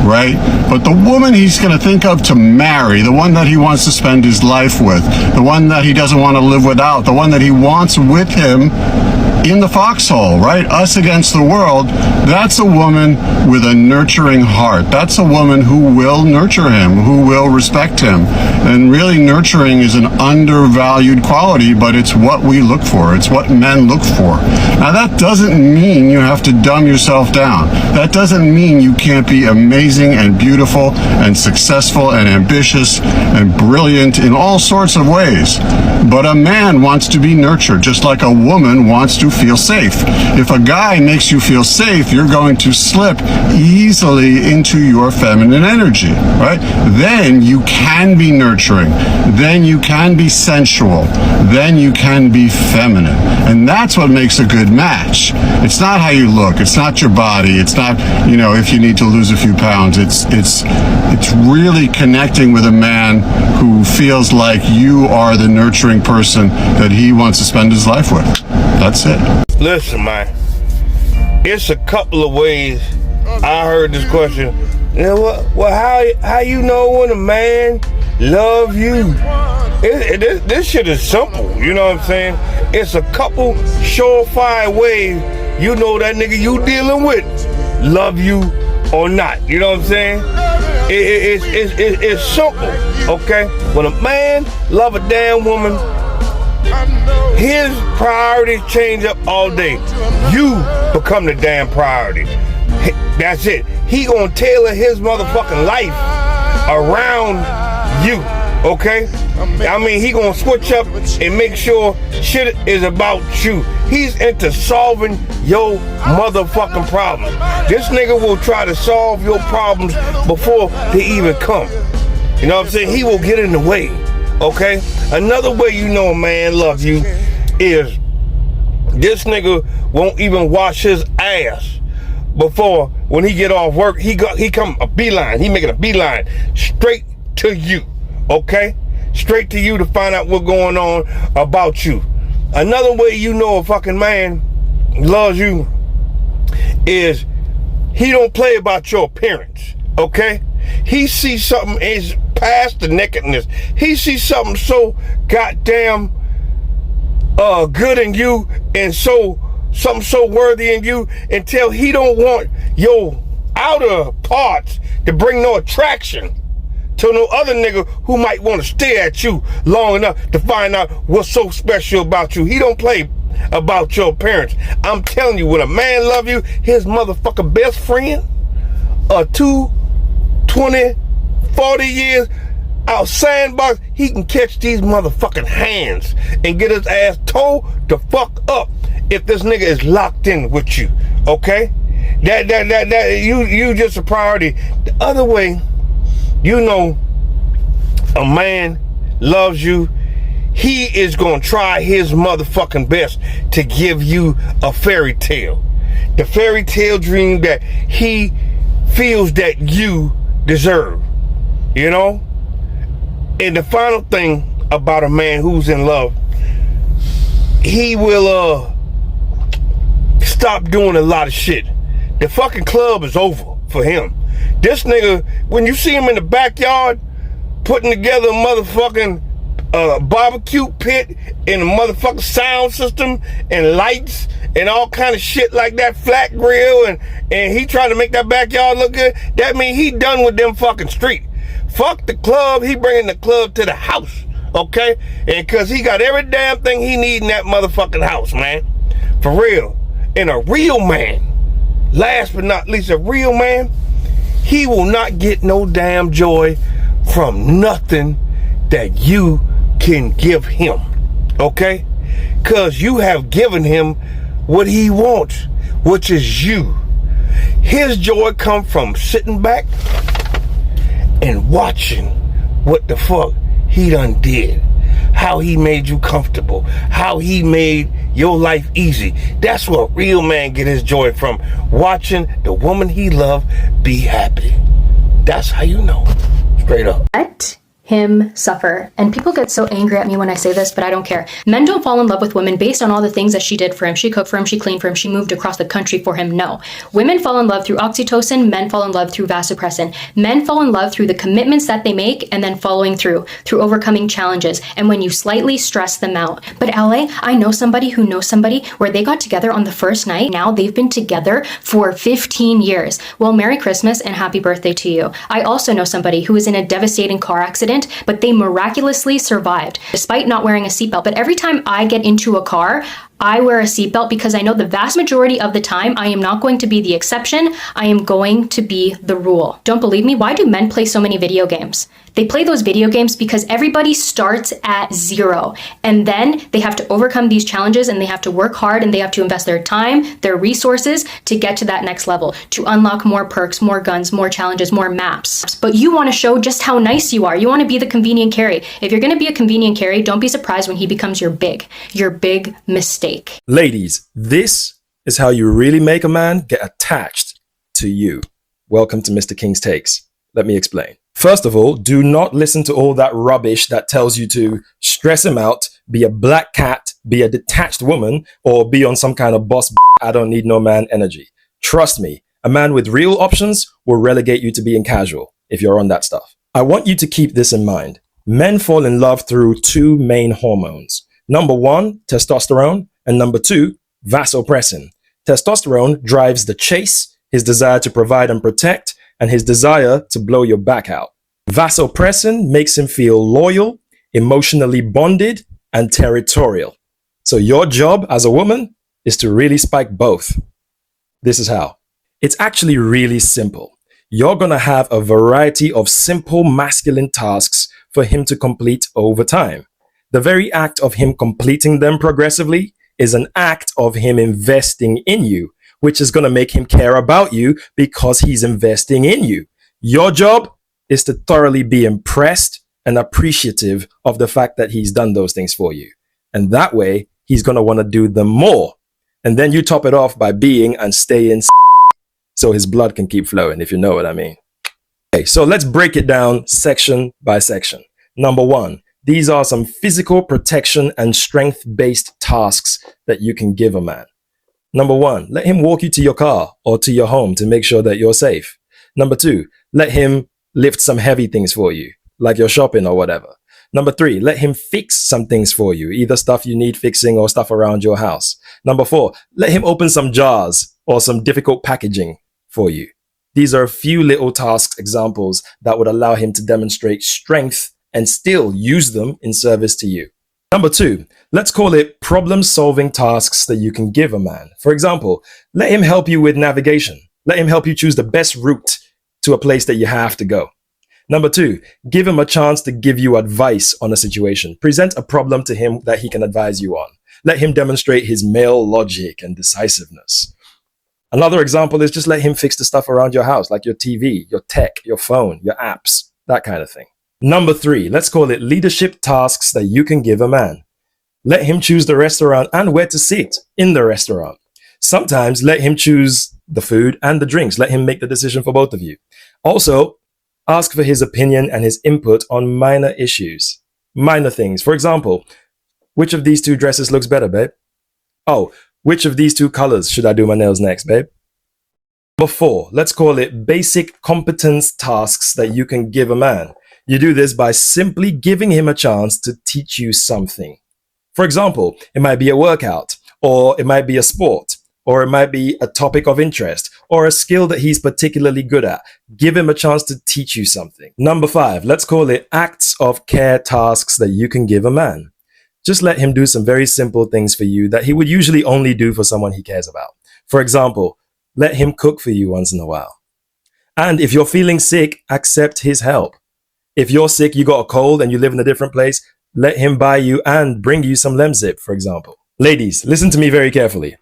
right? But the woman he's going to think of to marry, the one that he wants to spend his life with, the one that he doesn't want to live without, the one that he wants with him in the foxhole, right? Us against the world. That's a woman with a nurturing heart. That's a woman who will nurture him, who will respect him. And really, nurturing is an undervalued quality, but it's what we look for. It's what men look for. Now, that doesn't mean you have to dumb yourself down. That doesn't mean you can't be amazing and beautiful and successful and ambitious and brilliant in all sorts of ways. But a man wants to be nurtured, just like a woman wants to feel safe. If a guy makes you feel safe, you're going to slip easily into your feminine energy, right? Then you can be nurturing. Then you can be sensual. Then you can be feminine. And that's what makes a good match. It's not how you look. It's not your body. It's not, you know, if you need to lose a few pounds. It's really connecting with a man who feels like you are the nurturing person that he wants to spend his life with. That's it. Listen, man, it's a couple of ways I heard this question. You know what? Well, how you know when a man love you? This shit is simple. You know what I'm saying? It's a couple surefire ways you know that nigga you dealing with love you or not. You know what I'm saying? It's simple. Okay? When a man love a damn woman, his priorities change up all day. You become the damn priority. That's it. He gonna tailor his motherfucking life around you, okay? I mean, he gonna switch up and make sure shit is about you. He's into solving your motherfucking problems. This nigga will try to solve your problems before they even come. You know what I'm saying? He will get in the way, okay? Another way you know a man loves you is this nigga won't even wash his ass before when he get off work. He come a beeline. He making a beeline straight to you, okay? Straight to you to find out what's going on about you. Another way you know a fucking man loves you is he don't play about your appearance, okay? He sees something is past the nakedness. He sees something so goddamn good in you and something so worthy in you until he don't want your outer parts to bring no attraction to no other nigga who might want to stare at you long enough to find out what's so special about you. He don't play about your appearance. I'm telling you, when a man love you, his motherfucking best friend, 2, 20, 40 years out sandbox, he can catch these motherfucking hands and get his ass towed the fuck up if this nigga is locked in with you, okay? That you just a priority. The other way, you know a man loves you, he is gonna try his motherfucking best to give you a fairy tale. The fairy tale dream that he feels that you deserve, you know? And the final thing about a man who's in love, he will stop doing a lot of shit. The fucking club is over for him. This nigga, when you see him in the backyard, putting together a motherfucking barbecue pit and a motherfucking sound system and lights and all kind of shit like that, flat grill, and he trying to make that backyard look good, that mean he done with them fucking street. Fuck the club, he bringing the club to the house, okay? And cause he got every damn thing he need in that motherfucking house, man. For real. And a real man, last but not least, a real man, he will not get no damn joy from nothing that you can give him, okay? Cause you have given him what he wants, which is you. His joy come from sitting back and watching what the fuck he done did, how he made you comfortable, how he made your life easy. That's what real man get his joy from, watching the woman he love be happy. That's how you know, straight up. Let him suffer. And people get so angry at me when I say this, but I don't care. Men don't fall in love with women based on all the things that she did for him. She cooked for him, she cleaned for him, she moved across the country for him. No. Women fall in love through oxytocin, men fall in love through vasopressin. Men fall in love through the commitments that they make and then following through overcoming challenges, and when you slightly stress them out. But LA, I know somebody who knows somebody where they got together on the first night. Now they've been together for 15 years. Well, Merry Christmas and happy birthday to you. I also know somebody who was in a devastating car accident, but they miraculously survived despite not wearing a seatbelt. But every time I get into a car, I wear a seatbelt because I know the vast majority of the time I am not going to be the exception. I am going to be the rule. Don't believe me? Why do men play so many video games? They play those video games because everybody starts at zero, and then they have to overcome these challenges, and they have to work hard, and they have to invest their time, their resources to get to that next level, to unlock more perks, more guns, more challenges, more maps. But you want to show just how nice you are. You want to be the convenient carry. If you're going to be a convenient carry, don't be surprised when he becomes your big mistake. Ladies, this is how you really make a man get attached to you. Welcome to Mr. King's Takes. Let me explain. First of all, do not listen to all that rubbish that tells you to stress him out, be a black cat, be a detached woman, or be on some kind of boss I don't need no man energy. Trust me, a man with real options will relegate you to being casual if you're on that stuff. I want you to keep this in mind. Men fall in love through two main hormones. Number one, testosterone, and number two, vasopressin. Testosterone drives the chase, his desire to provide and protect, and his desire to blow your back out. Vasopressin makes him feel loyal, emotionally bonded, and territorial. So your job as a woman is to really spike both. This is how. It's actually really simple. You're gonna have a variety of simple masculine tasks for him to complete over time. The very act of him completing them progressively is an act of him investing in you, which is going to make him care about you because he's investing in you. Your job is to thoroughly be impressed and appreciative of the fact that he's done those things for you. And that way, he's going to want to do them more. And then you top it off by being and staying so his blood can keep flowing, if you know what I mean. Okay, so let's break it down section by section. Number one, these are some physical protection and strength-based tasks that you can give a man. Number one, let him walk you to your car or to your home to make sure that you're safe. Number two, let him lift some heavy things for you, like your shopping or whatever. Number three, let him fix some things for you, either stuff you need fixing or stuff around your house. Number four, let him open some jars or some difficult packaging for you. These are a few little tasks examples that would allow him to demonstrate strength and still use them in service to you. Number two, let's call it problem-solving tasks that you can give a man. For example, let him help you with navigation. Let him help you choose the best route to a place that you have to go. Number two, give him a chance to give you advice on a situation. Present a problem to him that he can advise you on. Let him demonstrate his male logic and decisiveness. Another example is just let him fix the stuff around your house, like your TV, your tech, your phone, your apps, that kind of thing. Number three, let's call it leadership tasks that you can give a man. Let him choose the restaurant and where to sit in the restaurant. Sometimes let him choose the food and the drinks. Let him make the decision for both of you. Also, ask for his opinion and his input on minor issues, minor things. For example, which of these two dresses looks better, babe? Oh, which of these two colors should I do my nails next, babe? Number 4, let's call it basic competence tasks that you can give a man. You do this by simply giving him a chance to teach you something. For example, it might be a workout, or it might be a sport, or it might be a topic of interest, or a skill that he's particularly good at. Give him a chance to teach you something. Number 5, let's call it acts of care tasks that you can give a man. Just let him do some very simple things for you that he would usually only do for someone he cares about. For example, let him cook for you once in a while. And if you're feeling sick, accept his help. If you're sick, you got a cold and you live in a different place, let him buy you and bring you some Lemsip, for example. Ladies, listen to me very carefully.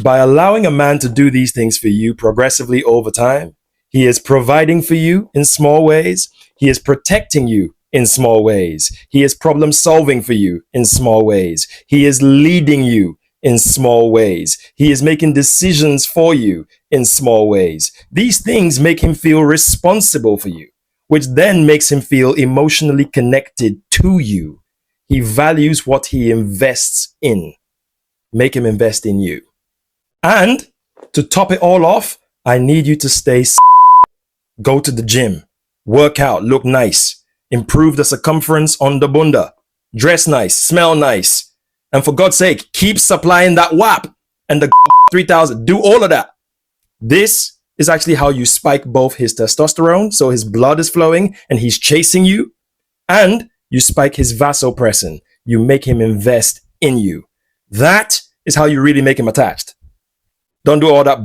By allowing a man to do these things for you progressively over time, he is providing for you in small ways. He is protecting you in small ways. He is problem solving for you in small ways. He is leading you in small ways. He is making decisions for you in small ways. These things make him feel responsible for you, which then makes him feel emotionally connected to you. He values what he invests in. Make him invest in you. And to top it all off, I need you to stay go to the gym, work out, look nice, improve the circumference on the bunda, dress nice, smell nice. And for God's sake, keep supplying that WAP and the 3000. Do all of that. This is actually how you spike both his testosterone, so his blood is flowing and he's chasing you, and you spike his vasopressin. You make him invest in you. That is how you really make him attached. Don't do all that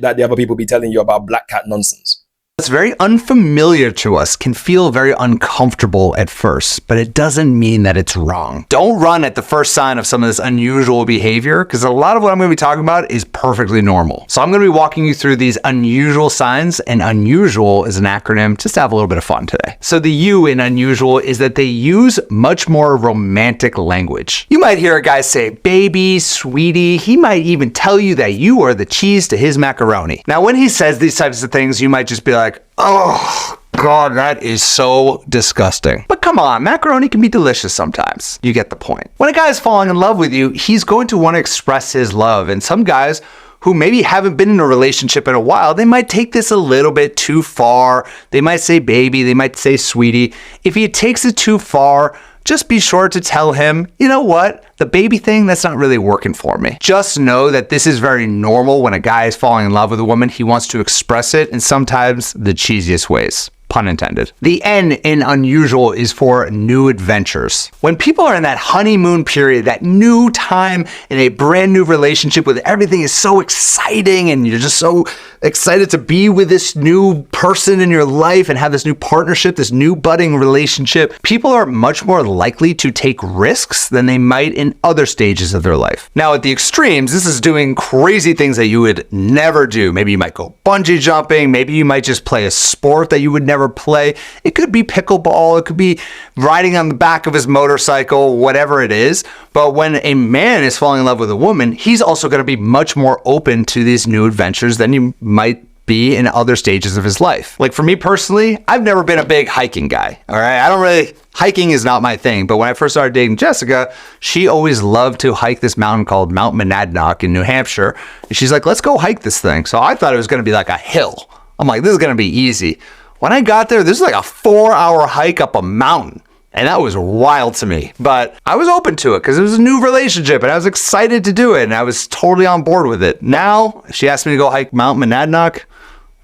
that the other people be telling you about black cat nonsense. What's very unfamiliar to us can feel very uncomfortable at first, but it doesn't mean that it's wrong. Don't run at the first sign of some of this unusual behavior, because a lot of what I'm going to be talking about is perfectly normal. So I'm going to be walking you through these unusual signs, and unusual is an acronym just to have a little bit of fun today. So the U in unusual is that they use much more romantic language. You might hear a guy say, baby, sweetie. He might even tell you that you are the cheese to his macaroni. Now, when he says these types of things, you might just be like, oh, God, that is so disgusting. But come on, macaroni can be delicious sometimes. You get the point. When a guy is falling in love with you, he's going to want to express his love. And some guys who maybe haven't been in a relationship in a while, they might take this a little bit too far. They might say baby, they might say sweetie. If he takes it too far, just be sure to tell him, you know what? The baby thing, that's not really working for me. Just know that this is very normal when a guy is falling in love with a woman. He wants to express it in sometimes the cheesiest ways. Pun intended. The N in unusual is for new adventures. When people are in that honeymoon period, that new time in a brand new relationship with everything is so exciting and you're just so excited to be with this new person in your life and have this new partnership, this new budding relationship, people are much more likely to take risks than they might in other stages of their life. Now at the extremes, this is doing crazy things that you would never do. Maybe you might go bungee jumping. Maybe you might just play a sport that you would never play. It could be pickleball. It could be riding on the back of his motorcycle, whatever it is. But when a man is falling in love with a woman, he's also going to be much more open to these new adventures than you might be in other stages of his life. Like for me personally, I've never been a big hiking guy. All right. Hiking is not my thing. But when I first started dating Jessica, she always loved to hike this mountain called Mount Monadnock in New Hampshire. And she's like, let's go hike this thing. So I thought it was going to be like a hill. I'm like, this is going to be easy. When I got there, this is like a 4-hour hike up a mountain. And that was wild to me. But I was open to it because it was a new relationship and I was excited to do it. And I was totally on board with it. Now, if she asked me to go hike Mount Monadnock,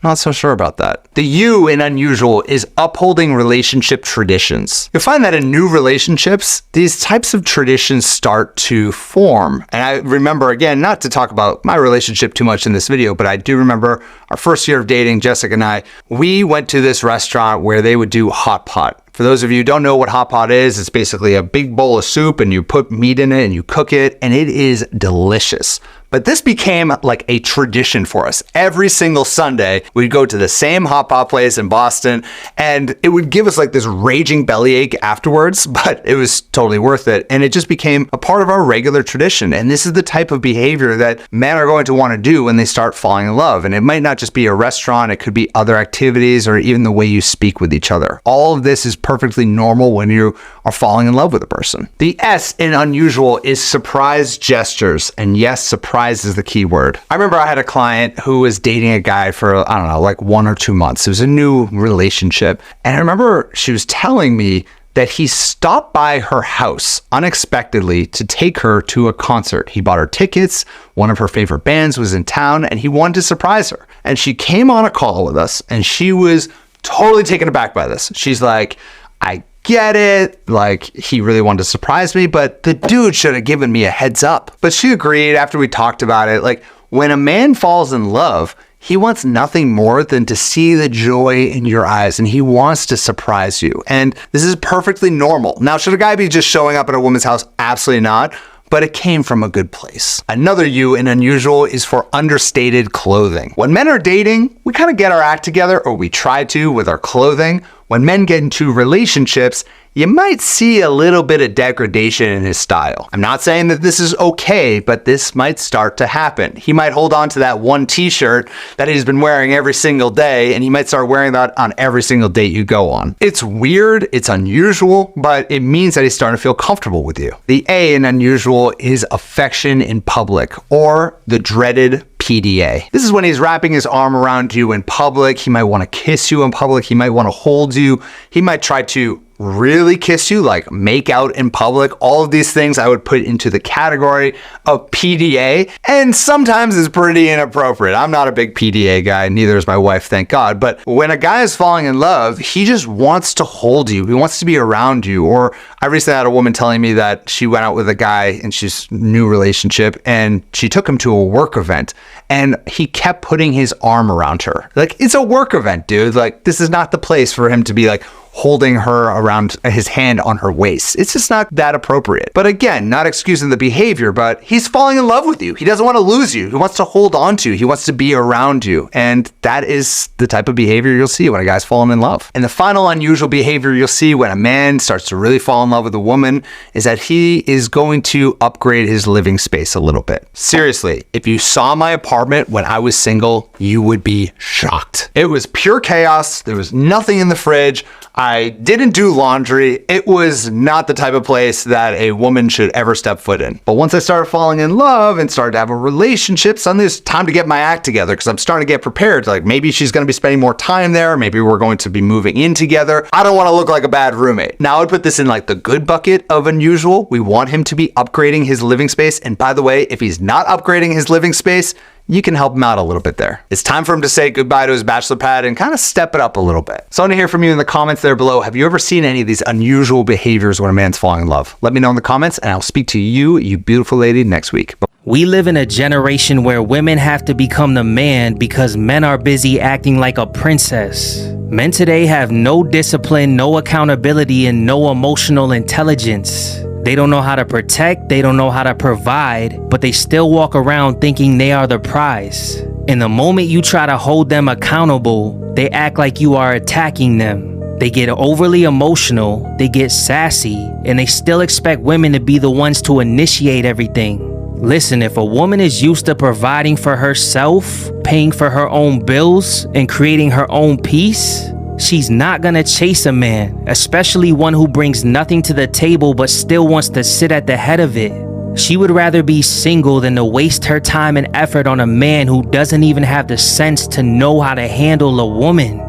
not so sure about that. The U in unusual is upholding relationship traditions. You'll find that in new relationships, these types of traditions start to form. And I remember, again, not to talk about my relationship too much in this video, but I do remember our first year of dating, Jessica and I, we went to this restaurant where they would do hot pot. For those of you who don't know what hot pot is, it's basically a big bowl of soup and you put meat in it and you cook it and it is delicious. But this became like a tradition for us. Every single Sunday, we'd go to the same hot pot place in Boston and it would give us like this raging bellyache afterwards, but it was totally worth it. And it just became a part of our regular tradition. And this is the type of behavior that men are going to want to do when they start falling in love. And it might not just be a restaurant, it could be other activities or even the way you speak with each other. All of this is perfectly normal when you are falling in love with a person. The S in unusual is surprise gestures. And yes, surprise surprise is the key word. I remember I had a client who was dating a guy for, I don't know, like 1 or 2 months. It was a new relationship. And I remember she was telling me that he stopped by her house unexpectedly to take her to a concert. He bought her tickets. One of her favorite bands was in town and he wanted to surprise her. And she came on a call with us and she was totally taken aback by this. She's like, I get it. Like, he really wanted to surprise me, but the dude should have given me a heads up. But she agreed after we talked about it. Like, when a man falls in love, he wants nothing more than to see the joy in your eyes, and he wants to surprise you. And this is perfectly normal. Now, should a guy be just showing up at a woman's house? Absolutely not. But it came from a good place. Another U in unusual is for understated clothing. When men are dating, we kind of get our act together, or we try to with our clothing. When men get into relationships, you might see a little bit of degradation in his style. I'm not saying that this is okay, but this might start to happen. He might hold on to that one t-shirt that he's been wearing every single day, and he might start wearing that on every single date you go on. It's weird, it's unusual, but it means that he's starting to feel comfortable with you. The A in unusual is affection in public, or the dreaded PDA. This is when he's wrapping his arm around you in public. He might want to kiss you in public. He might want to hold you. He might try to really kiss you, like make out in public. All of these things I would put into the category of PDA, and sometimes it's pretty inappropriate. I'm not a big PDA guy, neither is my wife, thank God. But when a guy is falling in love, he just wants to hold you. He wants to be around you. Or I recently had a woman telling me that she went out with a guy in she's new relationship, and she took him to a work event, and he kept putting his arm around her. Like, it's a work event, dude. Like, this is not the place for him to be like holding her around his hand on her waist. It's just not that appropriate. But again, not excusing the behavior, but he's falling in love with you. He doesn't want to lose you. He wants to hold on to you. He wants to be around you. And that is the type of behavior you'll see when a guy's falling in love. And the final unusual behavior you'll see when a man starts to really fall in love with a woman is that he is going to upgrade his living space a little bit. Seriously, if you saw my apartment when I was single, you would be shocked. It was pure chaos. There was nothing in the fridge. I didn't do laundry. It was not the type of place that a woman should ever step foot in. But once I started falling in love and started to have a relationship, suddenly it's time to get my act together because I'm starting to get prepared. Like, maybe she's going to be spending more time there. Maybe we're going to be moving in together. I don't want to look like a bad roommate. Now I would put this in like the good bucket of unusual. We want him to be upgrading his living space. And by the way, if he's not upgrading his living space, you can help him out a little bit there. It's time for him to say goodbye to his bachelor pad and kind of step it up a little bit. So I want to hear from you in the comments there below. Have you ever seen any of these unusual behaviors when a man's falling in love? Let me know in the comments, and I'll speak to you, you beautiful lady, next week. We live in a generation where women have to become the man because men are busy acting like a princess. Men today have no discipline, no accountability, and no emotional intelligence. They don't know how to protect, they don't know how to provide, but they still walk around thinking they are the prize. And the moment you try to hold them accountable, they act like you are attacking them. They get overly emotional, they get sassy, and they still expect women to be the ones to initiate everything. Listen, if a woman is used to providing for herself, paying for her own bills, and creating her own peace, she's not gonna chase a man, especially one who brings nothing to the table but still wants to sit at the head of it. She would rather be single than to waste her time and effort on a man who doesn't even have the sense to know how to handle a woman.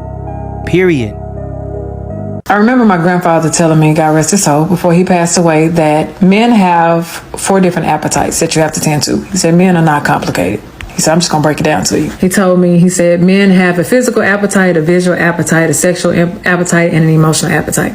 Period. I remember my grandfather telling me, God rest his soul, before he passed away, that men have 4 different appetites that you have to tend to. He said men are not complicated. He said, I'm just going to break it down to you. He told me, he said, men have a physical appetite, a visual appetite, a sexual appetite, and an emotional appetite.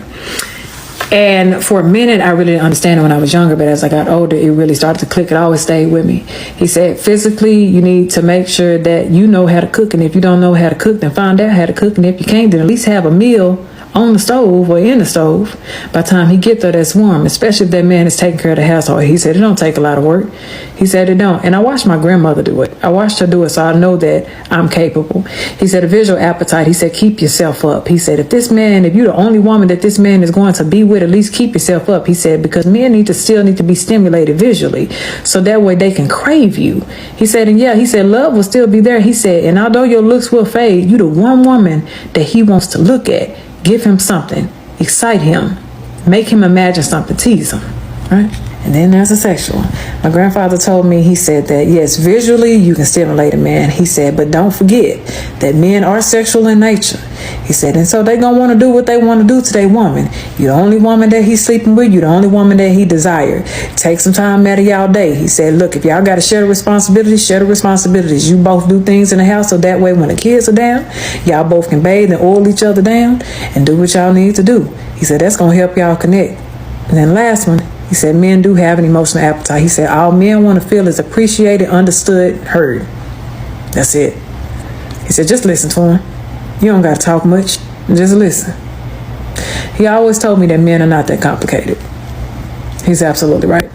And for a minute, I really didn't understand it when I was younger, but as I got older, it really started to click. It always stayed with me. He said, physically, you need to make sure that you know how to cook. And if you don't know how to cook, then find out how to cook. And if you can't, then at least have a meal on the stove or in the stove by the time he get there that's warm, especially if that man is taking care of the household. He said it don't take a lot of work. He said it don't. And I watched my grandmother do it. I watched her do it, so I know that I'm capable. He said a visual appetite. He said keep yourself up. He said if you're the only woman that this man is going to be with, at least keep yourself up. He said because men still need to be stimulated visually, so that way they can crave you. He said, and yeah, he said love will still be there. He said, and although your looks will fade, you the one woman that he wants to look at. Give him something, excite him, make him imagine something, tease him, right? And then there's a sexual one. My grandfather told me, he said that, yes, visually you can stimulate a man. He said, but don't forget that men are sexual in nature. He said, and so they going to want to do what they want to do to their woman. You're the only woman that he's sleeping with. You're the only woman that he desired. Take some time out of y'all day. He said, look, if y'all got to share the responsibilities, share the responsibilities. You both do things in the house so that way when the kids are down, y'all both can bathe and oil each other down and do what y'all need to do. He said, that's going to help y'all connect. And then last one, he said, men do have an emotional appetite. He said, all men want to feel is appreciated, understood, heard. That's it. He said, just listen to him. You don't got to talk much. Just listen. He always told me that men are not that complicated. He's absolutely right.